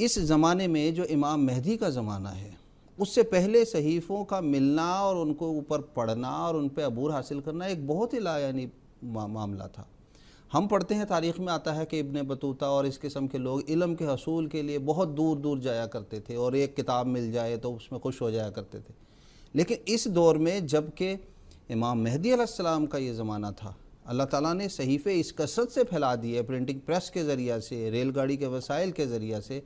اس زمانے میں جو امام مہدی کا زمانہ ہے، اس سے پہلے صحیفوں کا ملنا اور ان کو اوپر پڑھنا اور ان پہ عبور حاصل کرنا ایک بہت ہی لایعنی معاملہ تھا۔ ہم پڑھتے ہیں تاریخ میں آتا ہے کہ ابن بطوطہ اور اس قسم کے لوگ علم کے حصول کے لیے بہت دور دور جایا کرتے تھے اور ایک کتاب مل جائے تو اس میں خوش ہو جایا کرتے تھے۔ لیکن اس دور میں جب کہ امام مہدی علیہ السلام کا یہ زمانہ تھا، اللہ تعالیٰ نے صحیفے اس کثرت سے پھیلا دیے، پرنٹنگ پریس کے ذریعہ سے، ریل گاڑی کے وسائل کے ذریعہ سے،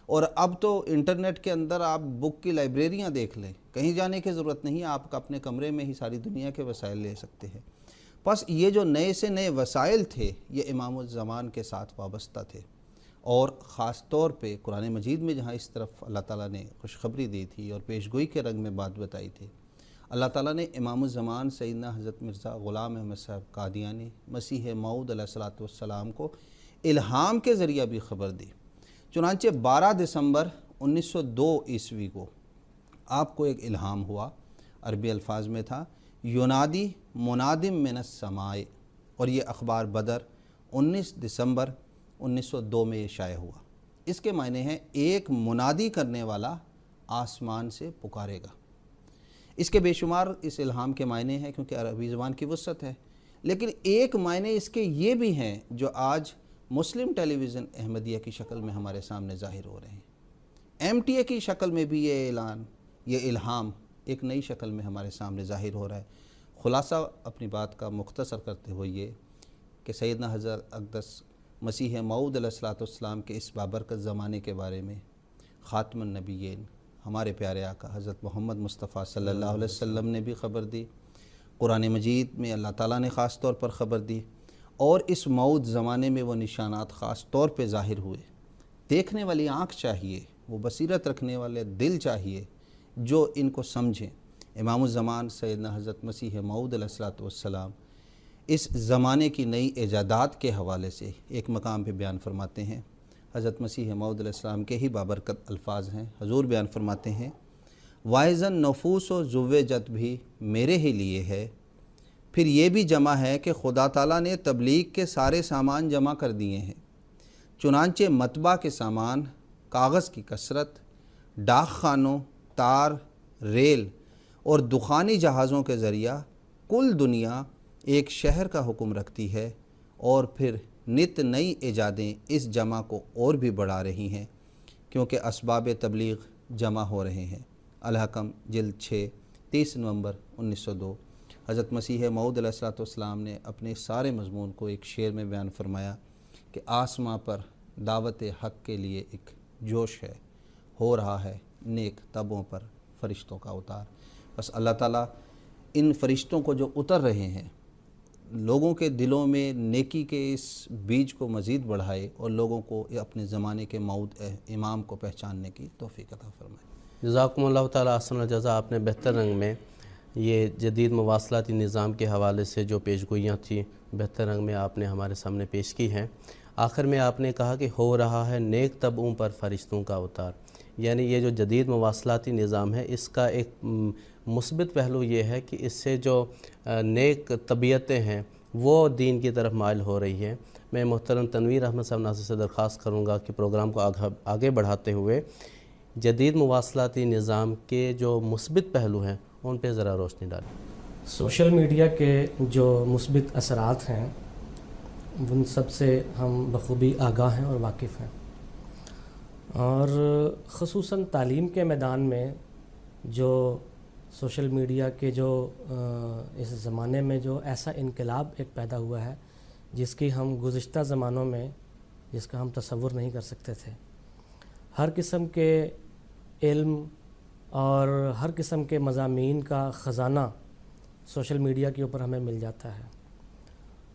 اور اب تو انٹرنیٹ کے اندر آپ بک کی لائبریریاں دیکھ لیں، کہیں جانے کی ضرورت نہیں، آپ اپنے کمرے میں ہی ساری دنیا کے وسائل لے سکتے ہیں۔ پس یہ جو نئے سے نئے وسائل تھے یہ امام الزمان کے ساتھ وابستہ تھے، اور خاص طور پہ قرآن مجید میں جہاں اس طرف اللہ تعالیٰ نے خوشخبری دی تھی اور پیشگوئی کے رنگ میں بات بتائی تھی، اللہ تعالیٰ نے امام الزمان سیدنا حضرت مرزا غلام احمد صاحب قادیانی مسیح موعود علیہ السلام کو الہام کے ذریعہ بھی خبر دی۔ چنانچہ 12 دسمبر 1902 عیسوی کو آپ کو ایک الہام ہوا، عربی الفاظ میں تھا، یونادی منادم من السماء، اور یہ اخبار بدر 19 دسمبر 1902 میں یہ شائع ہوا۔ اس کے معنی ہیں ایک منادی کرنے والا آسمان سے پکارے گا۔ اس کے بے شمار اس الہام کے معنی ہیں کیونکہ عربی زبان کی وسعت ہے، لیکن ایک معنی اس کے یہ بھی ہیں جو آج مسلم ٹیلی ویژن احمدیہ کی شکل میں ہمارے سامنے ظاہر ہو رہے ہیں۔ MTA کی شکل میں بھی یہ اعلان، یہ الہام ایک نئی شکل میں ہمارے سامنے ظاہر ہو رہا ہے۔ خلاصہ اپنی بات کا مختصر کرتے ہوئے یہ کہ سیدنا حضرت اقدس مسیح موعود علیہ السلام کے اس بابرکت زمانے کے بارے میں خاتم النبیین ہمارے پیارے آقا حضرت محمد مصطفیٰ صلی اللہ علیہ وسلم نے بھی خبر دی، قرآن مجید میں اللہ تعالیٰ نے خاص طور پر خبر دی، اور اس موعود زمانے میں وہ نشانات خاص طور پہ ظاہر ہوئے۔ دیکھنے والی آنکھ چاہیے، وہ بصیرت رکھنے والے دل چاہیے جو ان کو سمجھیں۔ امام الزمان سیدنا حضرت مسیح موعود علیہ السلام اس زمانے کی نئی ایجادات کے حوالے سے ایک مقام پہ بیان فرماتے ہیں۔ حضرت مسیح موعود علیہ السلام کے ہی بابرکت الفاظ ہیں۔ حضور بیان فرماتے ہیں، وائزن نفوس و زوجت بھی میرے ہی لیے ہے، پھر یہ بھی جمع ہے کہ خدا تعالیٰ نے تبلیغ کے سارے سامان جمع کر دیے ہیں، چنانچہ مطبع کے سامان، کاغذ کی کثرت، ڈاک خانوں، تار، ریل اور دخانی جہازوں کے ذریعہ کل دنیا ایک شہر کا حکم رکھتی ہے، اور پھر نت نئی ایجادیں اس جمع کو اور بھی بڑھا رہی ہیں کیونکہ اسباب تبلیغ جمع ہو رہے ہیں۔ الحکم جلد 6 30 نومبر 1902۔ حضرت مسیح موعود علیہ السلام نے اپنے سارے مضمون کو ایک شعر میں بیان فرمایا کہ آسماں پر دعوت حق کے لیے ایک جوش ہے، ہو رہا ہے نیک تبوں پر فرشتوں کا اتار۔ بس اللہ تعالیٰ ان فرشتوں کو جو اتر رہے ہیں لوگوں کے دلوں میں نیکی کے اس بیج کو مزید بڑھائے اور لوگوں کو اپنے زمانے کے موعود امام کو پہچاننے کی توفیق عطا فرمائے۔ جزاکم اللہ تعالیٰ احسن الجزا۔ آپ نے بہتر رنگ میں یہ جدید مواصلاتی نظام کے حوالے سے جو پیشگوئیاں تھیں بہتر رنگ میں آپ نے ہمارے سامنے پیش کی ہیں۔ آخر میں آپ نے کہا کہ ہو رہا ہے نیک طبعوں پر فرشتوں کا اتار، یعنی یہ جو جدید مواصلاتی نظام ہے اس کا ایک مثبت پہلو یہ ہے کہ اس سے جو نیک طبیعتیں ہیں وہ دین کی طرف مائل ہو رہی ہیں۔ میں محترم تنویر احمد صاحب ناصر سے درخواست کروں گا کہ پروگرام کو آگے بڑھاتے ہوئے جدید مواصلاتی نظام کے جو مثبت پہلو ہیں ان پہ ذرا روشنی ڈالیں۔ سوشل میڈیا کے جو مثبت اثرات ہیں ان سب سے ہم بخوبی آگاہ ہیں اور واقف ہیں، اور خصوصاً تعلیم کے میدان میں جو سوشل میڈیا کے جو اس زمانے میں جو ایسا انقلاب ایک پیدا ہوا ہے جس کی ہم گزشتہ زمانوں میں جس کا ہم تصور نہیں کر سکتے تھے۔ ہر قسم کے علم اور ہر قسم کے مضامین کا خزانہ سوشل میڈیا کے اوپر ہمیں مل جاتا ہے،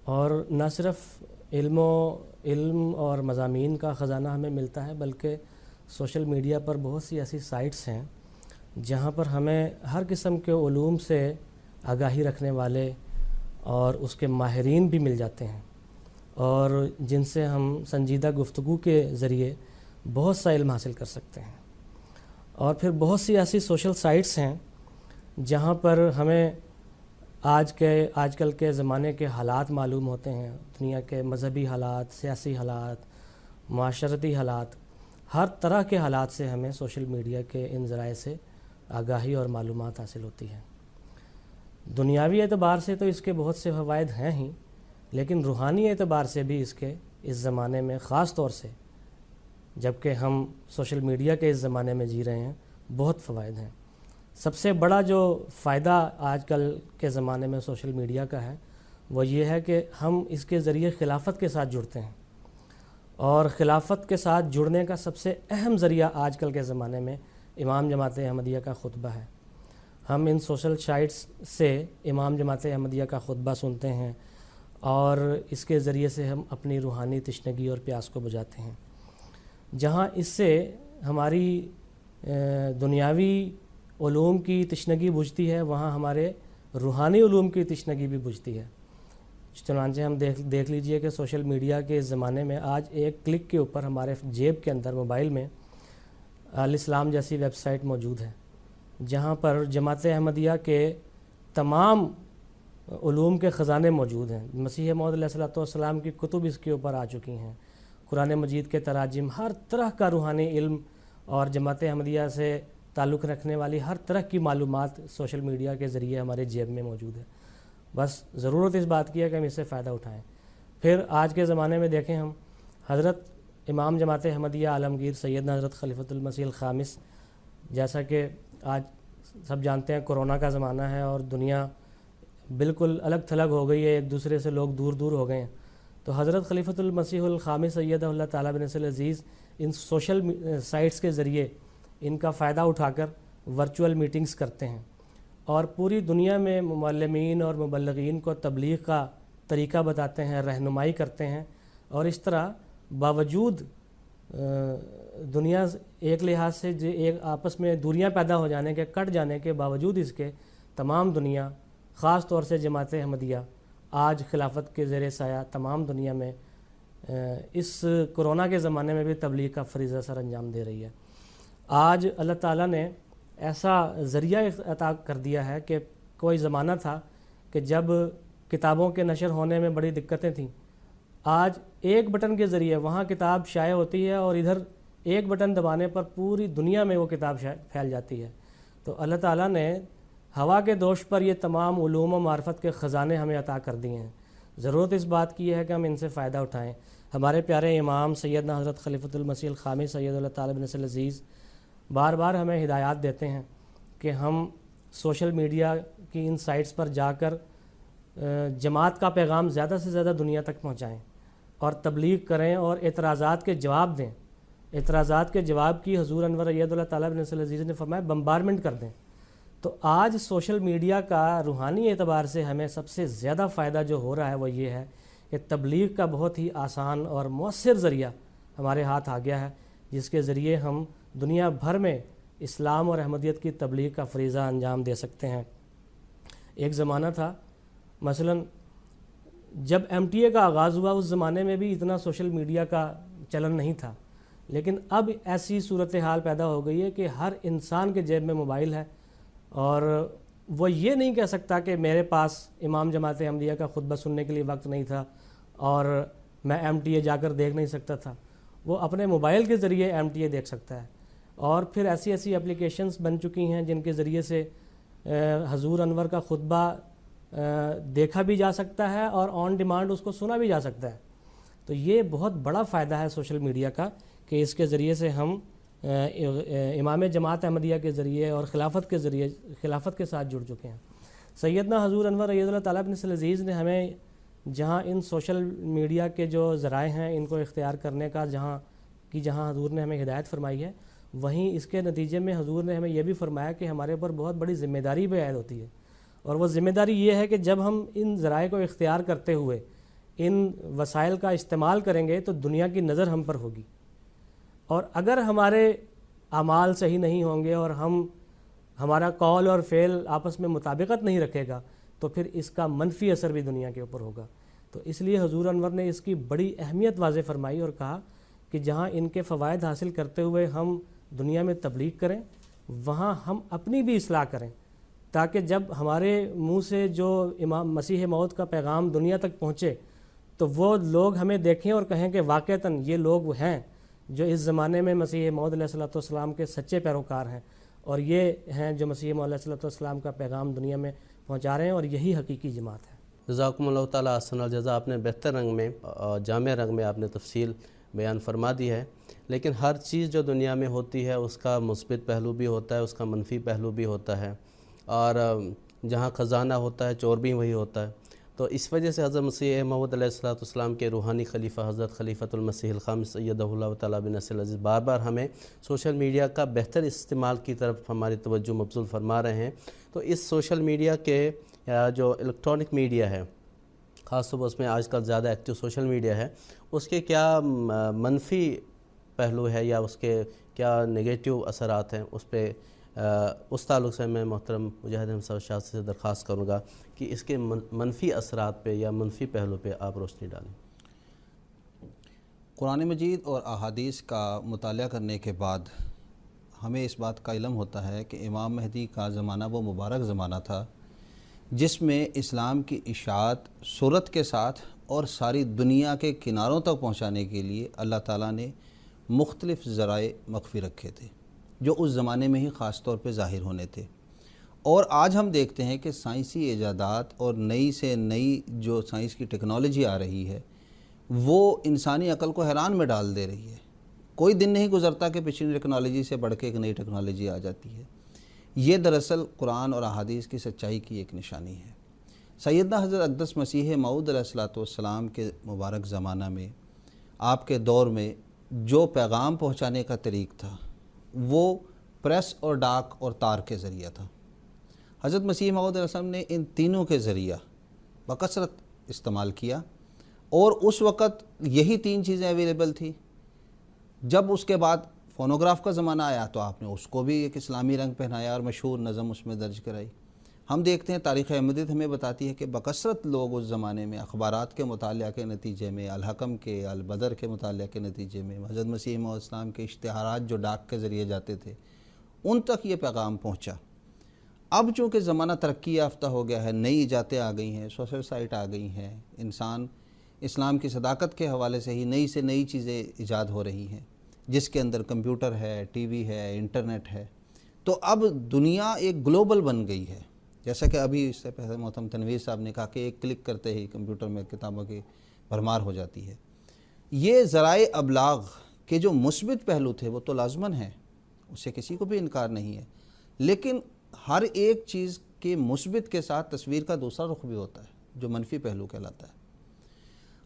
اور نہ صرف علم اور مضامین کا خزانہ ہمیں ملتا ہے بلکہ سوشل میڈیا پر بہت سی ایسی سائٹس ہیں جہاں پر ہمیں ہر قسم کے علوم سے آگاہی رکھنے والے اور اس کے ماہرین بھی مل جاتے ہیں، اور جن سے ہم سنجیدہ گفتگو کے ذریعے بہت سا علم حاصل کر سکتے ہیں۔ اور پھر بہت سی ایسی سوشل سائٹس ہیں جہاں پر ہمیں آج کل کے زمانے کے حالات معلوم ہوتے ہیں، دنیا کے مذہبی حالات، سیاسی حالات، معاشرتی حالات، ہر طرح کے حالات سے ہمیں سوشل میڈیا کے ان ذرائع سے آگاہی اور معلومات حاصل ہوتی ہیں۔ دنیاوی اعتبار سے تو اس کے بہت سے فوائد ہیں ہی، لیکن روحانی اعتبار سے بھی اس زمانے میں خاص طور سے جب کہ ہم سوشل میڈیا کے اس زمانے میں جی رہے ہیں بہت فوائد ہیں۔ سب سے بڑا جو فائدہ آج کل کے زمانے میں سوشل میڈیا کا ہے وہ یہ ہے کہ ہم اس کے ذریعے خلافت کے ساتھ جڑتے ہیں، اور خلافت کے ساتھ جڑنے کا سب سے اہم ذریعہ آج کل کے زمانے میں امام جماعت احمدیہ کا خطبہ ہے۔ ہم ان سوشل سائٹس سے امام جماعت احمدیہ کا خطبہ سنتے ہیں اور اس کے ذریعے سے ہم اپنی روحانی تشنگی اور پیاس کو بجھاتے ہیں۔ جہاں اس سے ہماری دنیاوی علوم کی تشنگی بجھتی ہے، وہاں ہمارے روحانی علوم کی تشنگی بھی بجھتی ہے۔ چنانچہ ہم دیکھ لیجئے کہ سوشل میڈیا کے اس زمانے میں آج ایک کلک کے اوپر ہمارے جیب کے اندر موبائل میں الاسلام جیسی ویب سائٹ موجود ہے، جہاں پر جماعت احمدیہ کے تمام علوم کے خزانے موجود ہیں۔ مسیح موعود علیہ السلام کی کتب اس کے اوپر آ چکی ہیں، قرآن مجید کے تراجم، ہر طرح کا روحانی علم اور جماعت احمدیہ سے تعلق رکھنے والی ہر طرح کی معلومات سوشل میڈیا کے ذریعے ہمارے جیب میں موجود ہے۔ بس ضرورت اس بات کی ہے کہ ہم اس سے فائدہ اٹھائیں۔ پھر آج کے زمانے میں دیکھیں ہم حضرت امام جماعت احمدیہ عالمگیر سیدنا حضرت خلیفۃ المسیح الخامس، جیسا کہ آج سب جانتے ہیں کرونا کا زمانہ ہے اور دنیا بالکل الگ تھلگ ہو گئی ہے، ایک دوسرے سے لوگ دور دور ہو گئے ہیں، تو حضرت خلیفۃ المسیح الخامس سیدہ اللہ تعالیٰ بن نصر العزیز ان سوشل سائٹس کے ذریعے ان کا فائدہ اٹھا کر ورچوئل میٹنگز کرتے ہیں اور پوری دنیا میں معلمین اور مبلغین کو تبلیغ کا طریقہ بتاتے ہیں، رہنمائی کرتے ہیں، اور اس طرح باوجود دنیا ایک لحاظ سے ایک آپس میں دوریاں پیدا ہو جانے کے، کٹ جانے کے باوجود اس کے تمام دنیا، خاص طور سے جماعت احمدیہ آج خلافت کے زیر سایہ تمام دنیا میں اس کرونا کے زمانے میں بھی تبلیغ کا فریضہ سر انجام دے رہی ہے۔ آج اللہ تعالیٰ نے ایسا ذریعہ عطا کر دیا ہے کہ کوئی زمانہ تھا کہ جب کتابوں کے نشر ہونے میں بڑی دقتیں تھیں، آج ایک بٹن کے ذریعے وہاں کتاب شائع ہوتی ہے اور ادھر ایک بٹن دبانے پر پوری دنیا میں وہ کتاب پھیل جاتی ہے۔ تو اللہ تعالیٰ نے ہوا کے دوش پر یہ تمام علوم و معرفت کے خزانے ہمیں عطا کر دیے ہیں۔ ضرورت اس بات کی ہے کہ ہم ان سے فائدہ اٹھائیں۔ ہمارے پیارے امام سیدنا حضرت خلیفۃ المسیح الخامس سید اللہ تعالیٰ بن نصر العزیز بار بار ہمیں ہدایات دیتے ہیں کہ ہم سوشل میڈیا کی ان سائٹس پر جا کر جماعت کا پیغام زیادہ سے زیادہ دنیا تک پہنچائیں اور تبلیغ کریں اور اعتراضات کے جواب دیں۔ اعتراضات کے جواب کی حضور انور اید اللہ تعالیٰ بن نصر العزیز نے فرمایا بمبارمنٹ کر دیں۔ تو آج سوشل میڈیا کا روحانی اعتبار سے ہمیں سب سے زیادہ فائدہ جو ہو رہا ہے وہ یہ ہے کہ تبلیغ کا بہت ہی آسان اور مؤثر ذریعہ ہمارے ہاتھ آ گیا ہے، جس کے ذریعے ہم دنیا بھر میں اسلام اور احمدیت کی تبلیغ کا فریضہ انجام دے سکتے ہیں۔ ایک زمانہ تھا مثلا جب MTA کا آغاز ہوا، اس زمانے میں بھی اتنا سوشل میڈیا کا چلن نہیں تھا، لیکن اب ایسی صورتحال پیدا ہو گئی ہے کہ ہر انسان کے جیب میں موبائل ہے اور وہ یہ نہیں کہہ سکتا کہ میرے پاس امام جماعت احمدیہ کا خطبہ سننے کے لیے وقت نہیں تھا اور میں MTA جا کر دیکھ نہیں سکتا تھا۔ وہ اپنے موبائل کے ذریعے MTA دیکھ سکتا ہے، اور پھر ایسی اپلیکیشنز بن چکی ہیں جن کے ذریعے سے حضور انور کا خطبہ دیکھا بھی جا سکتا ہے اور آن ڈیمانڈ اس کو سنا بھی جا سکتا ہے۔ تو یہ بہت بڑا فائدہ ہے سوشل میڈیا کا کہ اس کے ذریعے سے ہم امام جماعت احمدیہ کے ذریعے اور خلافت کے ذریعے خلافت کے ساتھ جڑ چکے ہیں۔ سیدنا حضور انور اید اللہ تعالیٰ بن نصر العزیز نے ہمیں جہاں ان سوشل میڈیا کے جو ذرائع ہیں ان کو اختیار کرنے کا جہاں حضور نے ہمیں ہدایت فرمائی ہے، وہیں اس کے نتیجے میں حضور نے ہمیں یہ بھی فرمایا کہ ہمارے اوپر بہت بڑی ذمہ داری بھی عائد ہوتی ہے، اور وہ ذمہ داری یہ ہے کہ جب ہم ان ذرائع کو اختیار کرتے ہوئے ان وسائل کا استعمال کریں گے تو دنیا کی نظر ہم پر ہوگی، اور اگر ہمارے اعمال صحیح نہیں ہوں گے اور ہمارا قول اور فعل آپس میں مطابقت نہیں رکھے گا تو پھر اس کا منفی اثر بھی دنیا کے اوپر ہوگا۔ تو اس لیے حضور انور نے اس کی بڑی اہمیت واضح فرمائی اور کہا کہ جہاں ان کے فوائد حاصل کرتے ہوئے ہم دنیا میں تبلیغ کریں، وہاں ہم اپنی بھی اصلاح کریں، تاکہ جب ہمارے منہ سے جو امام مسیح موعود کا پیغام دنیا تک پہنچے تو وہ لوگ ہمیں دیکھیں اور کہیں کہ واقعتاً یہ لوگ وہ ہیں جو اس زمانے میں مسیح موعود علیہ الصلوۃ والسلام کے سچے پیروکار ہیں، اور یہ ہیں جو مسیح موعود علیہ الصلوۃ والسلام کا پیغام دنیا میں پہنچا رہے ہیں، اور یہی حقیقی جماعت ہے۔ جزاکم اللہ تعالیٰ احسن الجزا۔ آپ نے بہتر رنگ میں، جامع رنگ میں آپ نے تفصیل بیان فرما دی ہے، لیکن ہر چیز جو دنیا میں ہوتی ہے اس کا مثبت پہلو بھی ہوتا ہے، اس کا منفی پہلو بھی ہوتا ہے، اور جہاں خزانہ ہوتا ہے چور بھی وہی ہوتا ہے۔ تو اس وجہ سے حضرت مسیح موعود علیہ السلام کے روحانی خلیفہ حضرت خلیفۃ المسیح الخامس سیدہ اللہ تعالیٰ بنصر العزیز بار بار ہمیں سوشل میڈیا کا بہتر استعمال کی طرف ہماری توجہ مبذول فرما رہے ہیں۔ تو اس سوشل میڈیا کے جو الیکٹرانک میڈیا ہے، خاص طور پر اس میں آج کل زیادہ ایکٹیو سوشل میڈیا ہے، اس کے کیا منفی پہلو ہے یا اس کے کیا نگیٹو اثرات ہیں، اس پہ اس تعلق سے میں محترم مجاہد احمد شاہ سے درخواست کروں گا کہ اس کے منفی اثرات پہ یا منفی پہلو پہ آپ روشنی ڈالیں۔ قرآن مجید اور احادیث کا مطالعہ کرنے کے بعد ہمیں اس بات کا علم ہوتا ہے کہ امام مہدی کا زمانہ وہ مبارک زمانہ تھا جس میں اسلام کی اشاعت سرعت کے ساتھ اور ساری دنیا کے کناروں تک پہنچانے کے لیے اللہ تعالیٰ نے مختلف ذرائع مخفی رکھے تھے جو اس زمانے میں ہی خاص طور پہ ظاہر ہونے تھے۔ اور آج ہم دیکھتے ہیں کہ سائنسی ایجادات اور نئی سے نئی جو سائنس کی ٹیکنالوجی آ رہی ہے وہ انسانی عقل کو حیران میں ڈال دے رہی ہے۔ کوئی دن نہیں گزرتا کہ پچھلی ٹیکنالوجی سے بڑھ کے ایک نئی ٹیکنالوجی آ جاتی ہے۔ یہ دراصل قرآن اور احادیث کی سچائی کی ایک نشانی ہے۔ سیدنا حضرت اقدس مسیح موعود علیہ الصلوۃ والسلام کے مبارک زمانہ میں، آپ کے دور میں جو پیغام پہنچانے کا طریق تھا وہ پریس اور ڈاک اور تار کے ذریعہ تھا۔ حضرت مسیح موعود علیہ السلام نے ان تینوں کے ذریعہ بکثرت استعمال کیا، اور اس وقت یہی تین چیزیں اویلیبل تھی۔ جب اس کے بعد فونوگراف کا زمانہ آیا تو آپ نے اس کو بھی ایک اسلامی رنگ پہنایا اور مشہور نظم اس میں درج کرائی۔ ہم دیکھتے ہیں تاریخ احمدیت ہمیں بتاتی ہے کہ بکثرت لوگ اس زمانے میں اخبارات کے مطالعہ کے نتیجے میں، الحکم کے، البدر کے مطالعہ کے نتیجے میں، حضرت مسیح موعود اسلام کے اشتہارات جو ڈاک کے ذریعے جاتے تھے ان تک یہ پیغام پہنچا۔ اب چونکہ زمانہ ترقی یافتہ ہو گیا ہے، نئی ایجادیں آ گئی ہیں، سوشل سائٹ آ گئی ہیں، انسان اسلام کی صداقت کے حوالے سے ہی نئی سے نئی چیزیں ایجاد ہو رہی ہیں، جس کے اندر کمپیوٹر ہے، ٹی وی ہے، انٹرنیٹ ہے، تو اب دنیا ایک گلوبل بن گئی ہے۔ جیسا کہ ابھی اس سے پہلے محترم تنویر صاحب نے کہا کہ ایک کلک کرتے ہی کمپیوٹر میں کتابوں کی بھرمار ہو جاتی ہے۔ یہ ذرائع ابلاغ کے جو مثبت پہلو تھے وہ تو لازماً ہیں، اس سے کسی کو بھی انکار نہیں ہے، لیکن ہر ایک چیز کے مثبت کے ساتھ تصویر کا دوسرا رخ بھی ہوتا ہے جو منفی پہلو کہلاتا ہے۔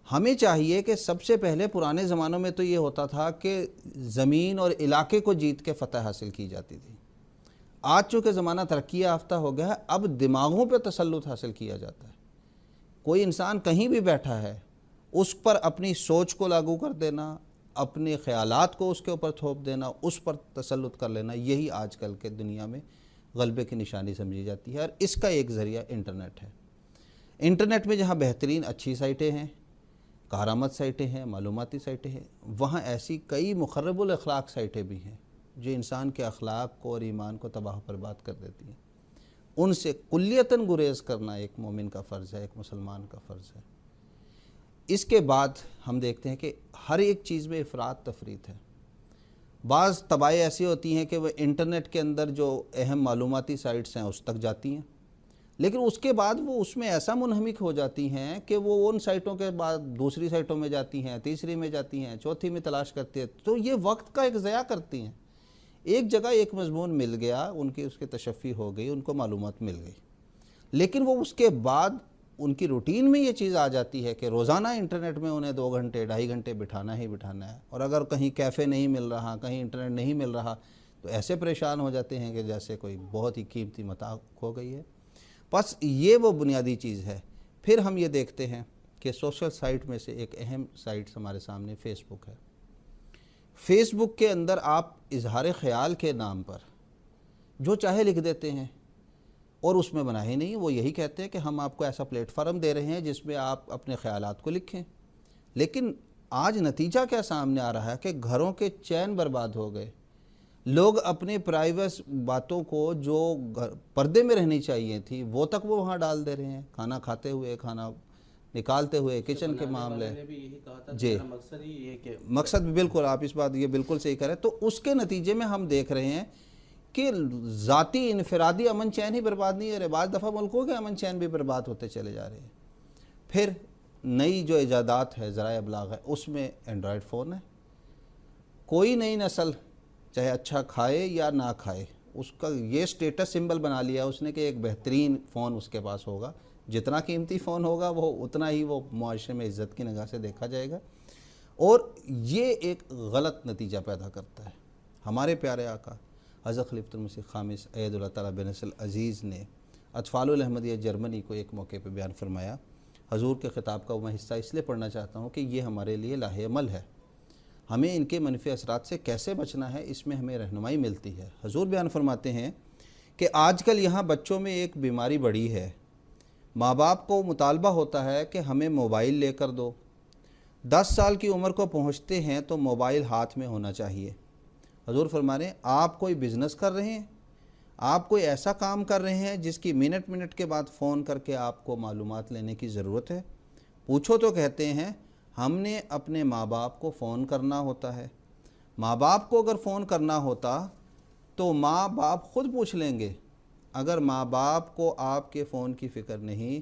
ہمیں چاہیے کہ سب سے پہلے پرانے زمانوں میں تو یہ ہوتا تھا کہ زمین اور علاقے کو جیت کے فتح حاصل کی جاتی تھی۔ آج چونکہ زمانہ ترقی یافتہ ہو گیا ہے، اب دماغوں پہ تسلط حاصل کیا جاتا ہے۔ کوئی انسان کہیں بھی بیٹھا ہے، اس پر اپنی سوچ کو لاگو کر دینا، اپنے خیالات کو اس کے اوپر تھوپ دینا، اس پر تسلط کر لینا، یہی آج کل کے دنیا میں غلبے کی نشانی سمجھی جاتی ہے، اور اس کا ایک ذریعہ انٹرنیٹ ہے۔ انٹرنیٹ میں جہاں بہترین اچھی سائٹیں ہیں، کارآمد سائٹیں ہیں، معلوماتی سائٹیں ہیں، وہاں ایسی کئی مخرب الاخلاق سائٹیں بھی ہیں جو انسان کے اخلاق کو اور ایمان کو تباہ و برباد کر دیتی ہیں۔ ان سے کلیتاً گریز کرنا ایک مومن کا فرض ہے، ایک مسلمان کا فرض ہے۔ اس کے بعد ہم دیکھتے ہیں کہ ہر ایک چیز میں افراط تفریط ہے۔ بعض طبائع ایسی ہوتی ہیں کہ وہ انٹرنیٹ کے اندر جو اہم معلوماتی سائٹس ہیں اس تک جاتی ہیں، لیکن اس کے بعد وہ اس میں ایسا منہمک ہو جاتی ہیں کہ وہ ان سائٹوں کے بعد دوسری سائٹوں میں جاتی ہیں، تیسری میں جاتی ہیں، چوتھی میں تلاش کرتی ہیں، تو یہ وقت کا ایک ضیاع کرتی ہیں۔ ایک جگہ ایک مضمون مل گیا، ان کی اس کی تشفی ہو گئی، ان کو معلومات مل گئی، لیکن وہ اس کے بعد ان کی روٹین میں یہ چیز آ جاتی ہے کہ روزانہ انٹرنیٹ میں انہیں 2 گھنٹے 2.5 گھنٹے بٹھانا ہی بٹھانا ہے، اور اگر کہیں کیفے نہیں مل رہا، کہیں انٹرنیٹ نہیں مل رہا تو ایسے پریشان ہو جاتے ہیں کہ جیسے کوئی بہت ہی قیمتی متاع کھو گئی ہے۔ بس یہ وہ بنیادی چیز ہے۔ پھر ہم یہ دیکھتے ہیں کہ سوشل سائٹ میں سے ایک اہم سائٹ ہمارے سامنے فیس بک ہے۔ فیس بک کے اندر آپ اظہار خیال کے نام پر جو چاہے لکھ دیتے ہیں، اور اس میں بنا ہی نہیں، وہ یہی کہتے ہیں کہ ہم آپ کو ایسا پلیٹ فارم دے رہے ہیں جس میں آپ اپنے خیالات کو لکھیں، لیکن آج نتیجہ کیا سامنے آ رہا ہے کہ گھروں کے چین برباد ہو گئے۔ لوگ اپنے پرائیویٹ باتوں کو جو پردے میں رہنی چاہیے تھی وہ تک وہ وہاں ڈال دے رہے ہیں، کھانا کھاتے ہوئے، کھانا نکالتے ہوئے کچن کے معاملے جی مقصد ہی یہ کہ مقصد بالکل آپ اس بات یہ بالکل صحیح کریں. تو اس کے نتیجے میں ہم دیکھ رہے ہیں کہ ذاتی انفرادی امن چین ہی برباد نہیں ہو رہے, بعض دفعہ ملکوں کے امن چین بھی برباد ہوتے چلے جا رہے ہیں. پھر نئی جو ایجادات ہے ذرائع ابلاغ ہے اس میں اینڈرائڈ فون ہے. کوئی نئی نسل چاہے اچھا کھائے یا نہ کھائے اس کا یہ سٹیٹس سمبل بنا لیا اس نے کہ ایک بہترین فون اس کے پاس ہوگا, جتنا قیمتی فون ہوگا وہ اتنا ہی وہ معاشرے میں عزت کی نگاہ سے دیکھا جائے گا. اور یہ ایک غلط نتیجہ پیدا کرتا ہے. ہمارے پیارے آقا حضرت خلیفۃ المسیح خامس اید اللہ تعالیٰ بنصر العزیز نے اطفال الاحمدیہ جرمنی کو ایک موقع پہ بیان فرمایا. حضور کے خطاب کا میں حصہ اس لیے پڑھنا چاہتا ہوں کہ یہ ہمارے لیے لاہ عمل ہے. ہمیں ان کے منفی اثرات سے کیسے بچنا ہے اس میں ہمیں رہنمائی ملتی ہے. حضور بیان فرماتے ہیں کہ آج کل یہاں بچوں میں ایک بیماری بڑھی ہے. ماں باپ کو مطالبہ ہوتا ہے کہ ہمیں موبائل لے کر دو. 10 سال کی عمر کو پہنچتے ہیں تو موبائل ہاتھ میں ہونا چاہیے. حضور فرما رہے ہیں آپ کوئی بزنس کر رہے ہیں, آپ کوئی ایسا کام کر رہے ہیں جس کی منٹ کے بعد فون کر کے آپ کو معلومات لینے کی ضرورت ہے. پوچھو تو کہتے ہیں ہم نے اپنے ماں باپ کو فون کرنا ہوتا ہے. ماں باپ کو اگر فون کرنا ہوتا تو ماں باپ خود پوچھ لیں گے. اگر ماں باپ کو آپ کے فون کی فکر نہیں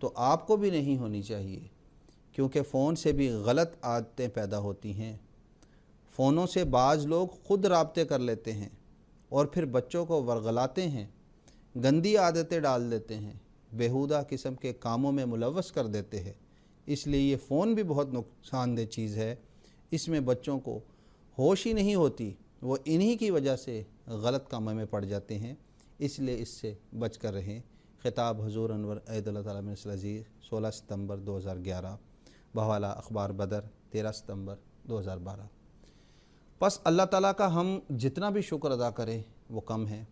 تو آپ کو بھی نہیں ہونی چاہیے, کیونکہ فون سے بھی غلط عادتیں پیدا ہوتی ہیں. فونوں سے بعض لوگ خود رابطے کر لیتے ہیں اور پھر بچوں کو ورغلاتے ہیں, گندی عادتیں ڈال دیتے ہیں, بیہودہ قسم کے کاموں میں ملوث کر دیتے ہیں. اس لیے یہ فون بھی بہت نقصان دہ چیز ہے. اس میں بچوں کو ہوش ہی نہیں ہوتی, وہ انہی کی وجہ سے غلط کاموں میں پڑ جاتے ہیں. اس لیے اس سے بچ کر رہیں. خطاب حضور انور اید اللہ تعالیٰ بنصر العزیز 16 ستمبر 2011 بحوالہ اخبار بدر 13 ستمبر 2012. پس اللہ تعالیٰ کا ہم جتنا بھی شکر ادا کریں وہ کم ہے.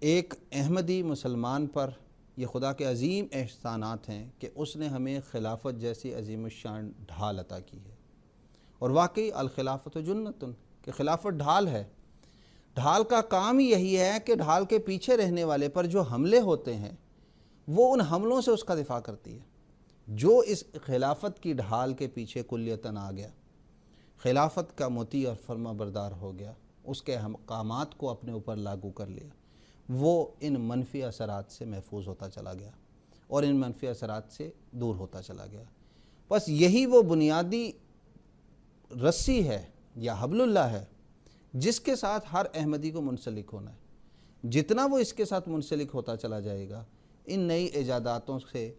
ایک احمدی مسلمان پر یہ خدا کے عظیم احسانات ہیں کہ اس نے ہمیں خلافت جیسی عظیم الشان ڈھال عطا کی ہے. اور واقعی الخلافت جنتن کہ خلافت ڈھال ہے. ڈھال کا کام ہی یہی ہے کہ ڈھال کے پیچھے رہنے والے پر جو حملے ہوتے ہیں وہ ان حملوں سے اس کا دفاع کرتی ہے. جو اس خلافت کی ڈھال کے پیچھے کلیتاً آ گیا, خلافت کا مطیع اور فرما بردار ہو گیا, اس کے احکامات کو اپنے اوپر لاگو کر لیا, وہ ان منفی اثرات سے محفوظ ہوتا چلا گیا اور ان منفی اثرات سے دور ہوتا چلا گیا. بس یہی وہ بنیادی رسی ہے یا حبل اللہ ہے جس کے ساتھ ہر احمدی کو منسلک ہونا ہے. جتنا وہ اس کے ساتھ منسلک ہوتا چلا جائے گا ان نئی ایجاداتوں سے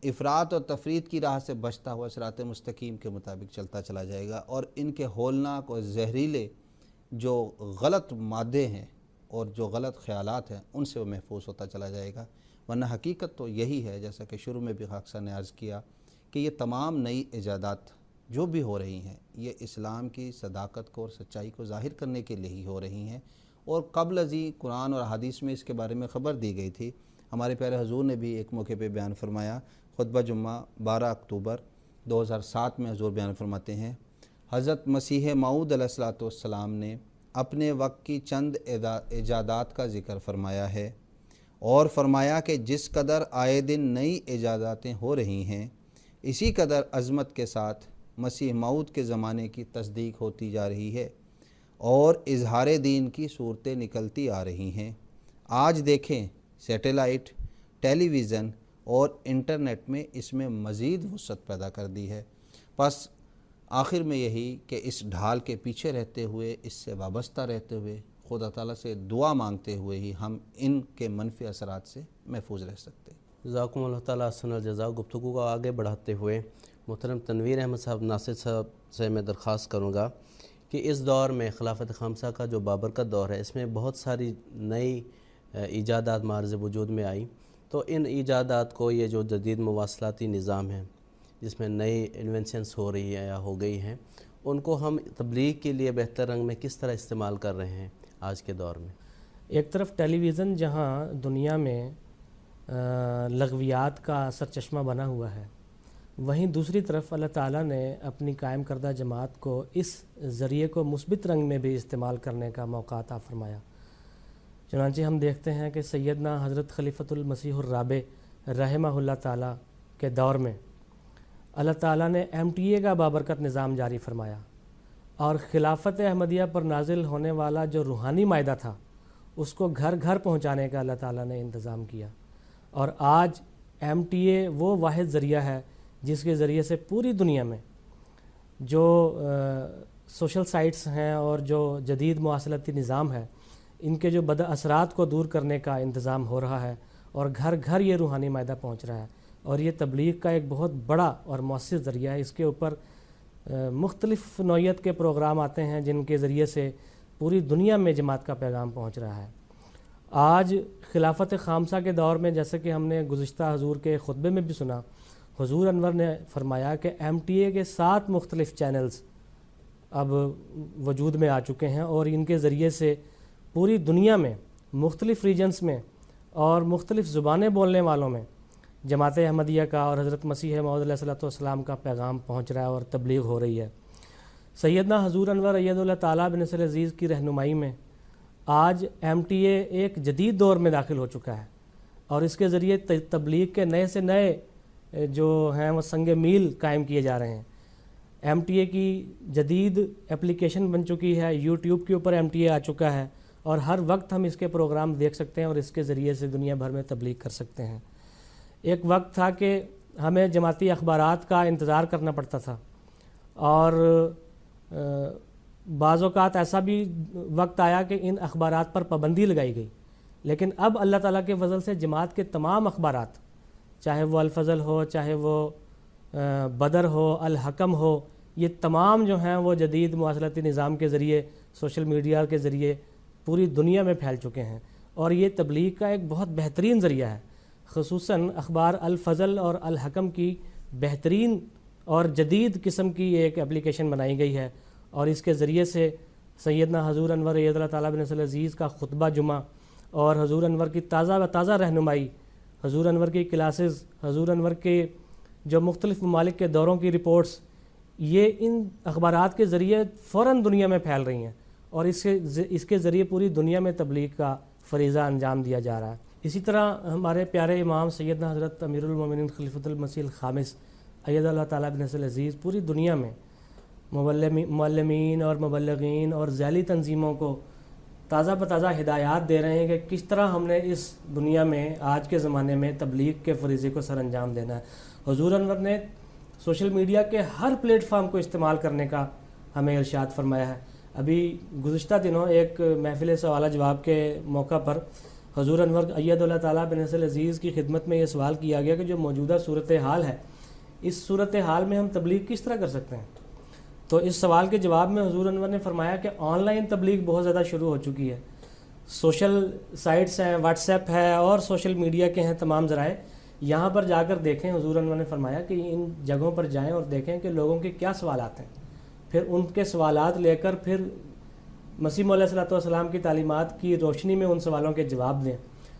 افراط اور تفرید کی راہ سے بچتا ہوا صراط مستقیم کے مطابق چلتا چلا جائے گا, اور ان کے ہولناک اور زہریلے جو غلط مادے ہیں اور جو غلط خیالات ہیں ان سے وہ محفوظ ہوتا چلا جائے گا. ورنہ حقیقت تو یہی ہے جیسا کہ شروع میں بھی خاک صاحب نے عرض کیا کہ یہ تمام نئی ایجادات جو بھی ہو رہی ہیں یہ اسلام کی صداقت کو اور سچائی کو ظاہر کرنے کے لیے ہی ہو رہی ہیں. اور قبل ازیں قرآن اور حدیث میں اس کے بارے میں خبر دی گئی تھی. ہمارے پیارے حضور نے بھی ایک موقع پہ بیان فرمایا. خطبہ جمعہ 12 اکتوبر 2007 میں حضور بیان فرماتے ہیں حضرت مسیح موعود علیہ الصلوۃ والسلام نے اپنے وقت کی چند ایجادات کا ذکر فرمایا ہے اور فرمایا کہ جس قدر آئے دن نئی ایجاداتیں ہو رہی ہیں اسی قدر عظمت کے ساتھ مسیح موعود کے زمانے کی تصدیق ہوتی جا رہی ہے اور اظہار دین کی صورتیں نکلتی آ رہی ہیں. آج دیکھیں سیٹلائٹ, ٹیلی ویژن اور انٹرنیٹ میں اس میں مزید وسعت پیدا کر دی ہے. بس آخر میں یہی کہ اس ڈھال کے پیچھے رہتے ہوئے, اس سے وابستہ رہتے ہوئے, خدا تعالیٰ سے دعا مانگتے ہوئے ہی ہم ان کے منفی اثرات سے محفوظ رہ سکتے ہیں. جزاکم اللہ تعالیٰ احسن الجزاء. گفتگو کو آگے بڑھاتے ہوئے محترم تنویر احمد صاحب ناصر صاحب سے میں درخواست کروں گا کہ اس دور میں خلافت خامسہ کا جو بابرکت دور ہے اس میں بہت ساری نئی ایجادات معرض وجود میں آئی. تو ان ایجادات کو یہ جو جدید مواصلاتی نظام ہے جس میں نئی انوینشنز ہو رہی ہیں یا ہو گئی ہیں ان کو ہم تبلیغ کے لیے بہتر رنگ میں کس طرح استعمال کر رہے ہیں آج کے دور میں؟ ایک طرف ٹیلی ویژن جہاں دنیا میں لغویات کا سرچشمہ بنا ہوا ہے, وہیں دوسری طرف اللہ تعالیٰ نے اپنی قائم کردہ جماعت کو اس ذریعے کو مثبت رنگ میں بھی استعمال کرنے کا موقع عطا فرمایا. چنانچہ ہم دیکھتے ہیں کہ سیدنا حضرت خلیفۃ المسیح الرابع رحمہ اللہ تعالیٰ کے دور میں اللہ تعالیٰ نے MTA کا بابرکت نظام جاری فرمایا اور خلافت احمدیہ پر نازل ہونے والا جو روحانی مائدہ تھا اس کو گھر گھر پہنچانے کا اللہ تعالیٰ نے انتظام کیا، اور آج MTA وہ واحد ذریعہ ہے جس کے ذریعے سے پوری دنیا میں جو سوشل سائٹس ہیں اور جو جدید مواصلاتی نظام ہے ان کے جو بد اثرات کو دور کرنے کا انتظام ہو رہا ہے، اور گھر گھر یہ روحانی مائدہ پہنچ رہا ہے، اور یہ تبلیغ کا ایک بہت بڑا اور مؤثر ذریعہ ہے۔ اس کے اوپر مختلف نوعیت کے پروگرام آتے ہیں جن کے ذریعے سے پوری دنیا میں جماعت کا پیغام پہنچ رہا ہے۔ آج خلافت خامسہ کے دور میں، جیسے کہ ہم نے گزشتہ حضور کے خطبے میں بھی سنا، حضور انور نے فرمایا کہ MTA کے 7 مختلف چینلز اب وجود میں آ چکے ہیں، اور ان کے ذریعے سے پوری دنیا میں مختلف ریجنز میں اور مختلف زبانیں بولنے والوں میں جماعت احمدیہ کا اور حضرت مسیح موعود علیہ السلام کا پیغام پہنچ رہا ہے اور تبلیغ ہو رہی ہے۔ سیدنا حضور انور اید اللہ تعالیٰ بن نصر عزیز کی رہنمائی میں آج MTA ایک جدید دور میں داخل ہو چکا ہے، اور اس کے ذریعے تبلیغ کے نئے سے نئے جو ہیں وہ سنگ میل قائم کیے جا رہے ہیں۔ MTA کی جدید اپلیکیشن بن چکی ہے، YouTube کے اوپر MTA آ چکا ہے، اور ہر وقت ہم اس کے پروگرام دیکھ سکتے ہیں اور اس کے ذریعے سے دنیا بھر میں تبلیغ کر سکتے ہیں۔ ایک وقت تھا کہ ہمیں جماعتی اخبارات کا انتظار کرنا پڑتا تھا، اور بعض اوقات ایسا بھی وقت آیا کہ ان اخبارات پر پابندی لگائی گئی، لیکن اب اللہ تعالیٰ کے فضل سے جماعت کے تمام اخبارات، چاہے وہ الفضل ہو، چاہے وہ بدر ہو، الحکم ہو، یہ تمام جو ہیں وہ جدید مواصلاتی نظام کے ذریعے، سوشل میڈیا کے ذریعے پوری دنیا میں پھیل چکے ہیں، اور یہ تبلیغ کا ایک بہت بہترین ذریعہ ہے۔ خصوصاً اخبار الفضل اور الحکم کی بہترین اور جدید قسم کی ایک اپلیکیشن بنائی گئی ہے، اور اس کے ذریعے سے سیدنا حضور انور اید اللہ تعالیٰ بن نصر عزیز کا خطبہ جمعہ اور حضور انور کی تازہ و تازہ رہنمائی، حضور انور کی کلاسز، حضور انور کے جو مختلف ممالک کے دوروں کی رپورٹس، یہ ان اخبارات کے ذریعے فوراً دنیا میں پھیل رہی ہیں، اور اس کے ذریعے پوری دنیا میں تبلیغ کا فریضہ انجام دیا جا رہا ہے۔ اسی طرح ہمارے پیارے امام سیدنا حضرت امیر المومنین خلیفۃ المسیح الخامس اید اللہ تعالیٰ بن نصر عزیز پوری دنیا میں معلمین اور مبلغین اور ذیلی تنظیموں کو تازہ بتازہ ہدایات دے رہے ہیں کہ کس طرح ہم نے اس دنیا میں آج کے زمانے میں تبلیغ کے فریضے کو سر انجام دینا ہے۔ حضور انور نے سوشل میڈیا کے ہر پلیٹ فارم کو استعمال کرنے کا ہمیں ارشاد فرمایا ہے۔ ابھی گزشتہ دنوں ایک محفل سوال جواب کے موقع پر حضور انور اید اللہ تعالیٰ بن نصر عزیز کی خدمت میں یہ سوال کیا گیا کہ جو موجودہ صورتحال ہے، اس صورتحال میں ہم تبلیغ کس طرح کر سکتے ہیں؟ تو اس سوال کے جواب میں حضور انور نے فرمایا کہ آن لائن تبلیغ بہت زیادہ شروع ہو چکی ہے، سوشل سائٹس ہیں، واٹس ایپ ہے اور سوشل میڈیا کے ہیں تمام ذرائع، یہاں پر جا کر دیکھیں۔ حضور انور نے فرمایا کہ ان جگہوں پر جائیں اور دیکھیں کہ لوگوں کے کیا سوالات ہیں، پھر ان کے سوالات لے کر پھر مسیح علیہ السلام کی تعلیمات کی روشنی میں ان سوالوں کے جواب دیں،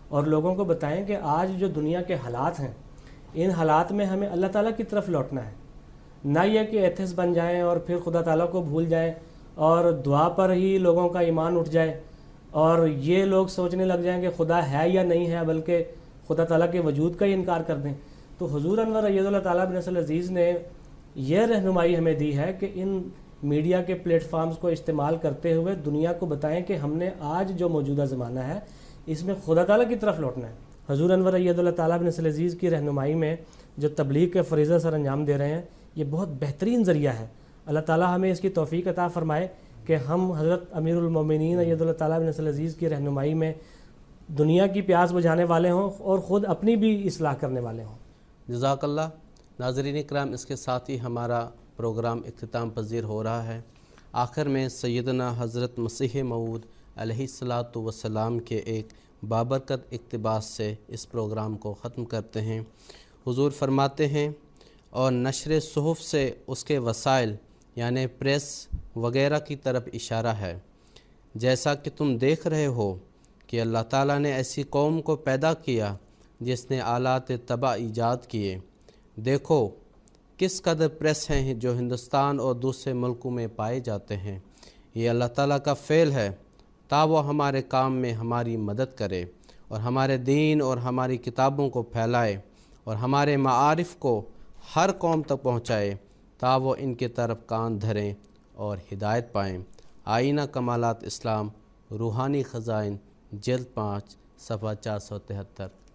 اور لوگوں کو بتائیں کہ آج جو دنیا کے حالات ہیں، ان حالات میں ہمیں اللہ تعالیٰ کی طرف لوٹنا ہے، نہ یہ کہ ایتھس بن جائیں اور پھر خدا تعالیٰ کو بھول جائیں اور دعا پر ہی لوگوں کا ایمان اٹھ جائے، اور یہ لوگ سوچنے لگ جائیں کہ خدا ہے یا نہیں ہے، بلکہ خدا تعالیٰ کے وجود کا ہی انکار کر دیں۔ تو حضور انور اید اللہ تعالیٰ بن نصر عزیز نے یہ رہنمائی ہمیں دی ہے کہ ان میڈیا کے پلیٹ فارمز کو استعمال کرتے ہوئے دنیا کو بتائیں کہ ہم نے آج جو موجودہ زمانہ ہے اس میں خدا تعالیٰ کی طرف لوٹنا ہے۔ حضور انور اید اللہ تعالیٰ بن نصر عزیز کی رہنمائی میں جو تبلیغ کے فریضہ سر انجام دے رہے ہیں، یہ بہت بہترین ذریعہ ہے۔ اللہ تعالیٰ ہمیں اس کی توفیق عطا فرمائے کہ ہم حضرت امیر المومنین اید اللہ تعالیٰ بن نصر عزیز کی رہنمائی میں دنیا کی پیاس بجھانے والے ہوں اور خود اپنی بھی اصلاح کرنے والے ہوں۔ جزاک اللہ۔ ناظرین اکرام، اس کے ساتھ ہی ہمارا پروگرام اختتام پذیر ہو رہا ہے۔ آخر میں سیدنا حضرت مسیح موعود علیہ السلام کے ایک بابرکت اقتباس سے اس پروگرام کو ختم کرتے ہیں۔ حضور فرماتے ہیں، اور نشر صحف سے اس کے وسائل یعنی پریس وغیرہ کی طرف اشارہ ہے، جیسا کہ تم دیکھ رہے ہو کہ اللہ تعالیٰ نے ایسی قوم کو پیدا کیا جس نے آلات طبع ایجاد کیے۔ دیکھو کس قدر پریس ہیں جو ہندوستان اور دوسرے ملکوں میں پائے جاتے ہیں۔ یہ اللہ تعالیٰ کا فعل ہے تا وہ ہمارے کام میں ہماری مدد کرے اور ہمارے دین اور ہماری کتابوں کو پھیلائے اور ہمارے معارف کو ہر قوم تک پہنچائے تا وہ ان کی طرف کان دھریں اور ہدایت پائیں۔ آئینہ کمالات اسلام، روحانی خزائن، جلد 5 صفحہ 473۔